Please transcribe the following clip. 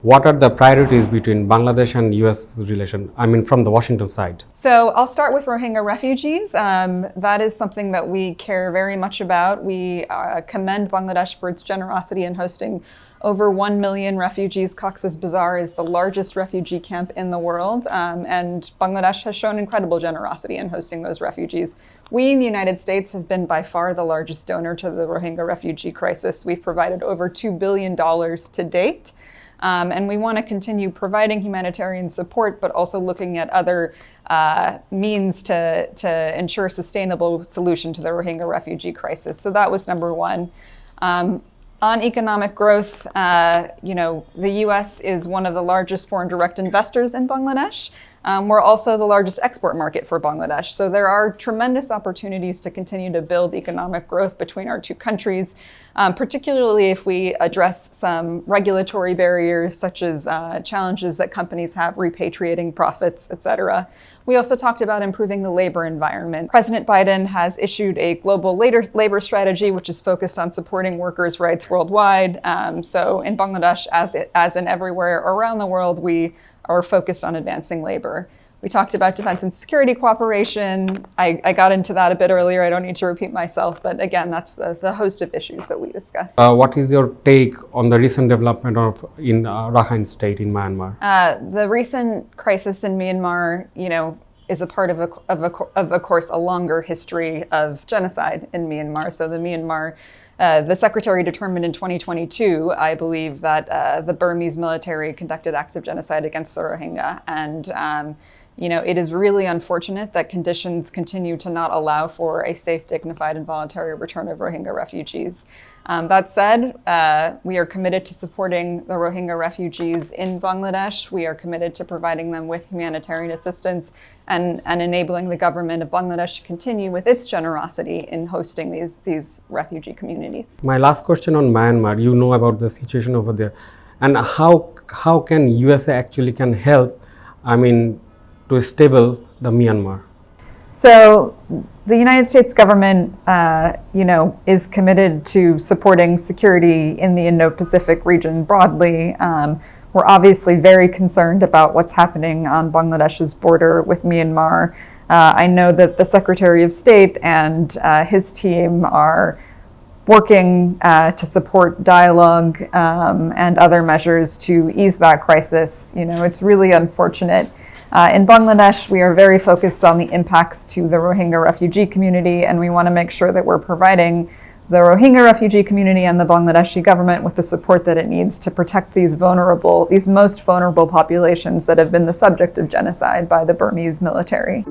What are the priorities between Bangladesh and US relation? I mean, from the Washington side. So I'll start with Rohingya refugees. That is something that we care very much about. We commend Bangladesh for its generosity in hosting over 1 million refugees. Cox's Bazar is the largest refugee camp in the world, and Bangladesh has shown incredible generosity in hosting those refugees. We in the United States have been by far the largest donor to the Rohingya refugee crisis. We've provided over $2 billion to date. And we want to continue providing humanitarian support, but also looking at other means to ensure a sustainable solution to the Rohingya refugee crisis. So that was number one. On economic growth, the U.S. is one of the largest foreign direct investors in Bangladesh. We're also the largest export market for Bangladesh. So there are tremendous opportunities to continue to build economic growth between our two countries, particularly if we address some regulatory barriers, such as challenges that companies have repatriating profits, et cetera. We also talked about improving the labor environment. President Biden has issued a global labor strategy, which is focused on supporting workers' rights worldwide. So in Bangladesh, as in everywhere around the world, we are focused on advancing labor. We talked about defense and security cooperation. I got into that a bit earlier. I don't need to repeat myself, but again, that's the host of issues that we discussed. What is your take on the recent development in Rakhine State in Myanmar? The recent crisis in Myanmar, is a part of course, a longer history of genocide in Myanmar. So the Secretary determined in 2022, I believe, that the Burmese military conducted acts of genocide against the Rohingya. And, it is really unfortunate that conditions continue to not allow for a safe, dignified, and voluntary return of Rohingya refugees. That said, we are committed to supporting the Rohingya refugees in Bangladesh. We are committed to providing them with humanitarian assistance and enabling the government of Bangladesh to continue with its generosity in hosting these refugee communities. My last question on Myanmar, you know about the situation over there, and how can USA actually can help, to stable the Myanmar? So the United States government, is committed to supporting security in the Indo-Pacific region broadly. We're obviously very concerned about what's happening on Bangladesh's border with Myanmar. I know that the Secretary of State and his team are working to support dialogue and other measures to ease that crisis. It's really unfortunate. In Bangladesh, we are very focused on the impacts to the Rohingya refugee community, and we want to make sure that we're providing the Rohingya refugee community and the Bangladeshi government with the support that it needs to protect these most vulnerable populations that have been the subject of genocide by the Burmese military.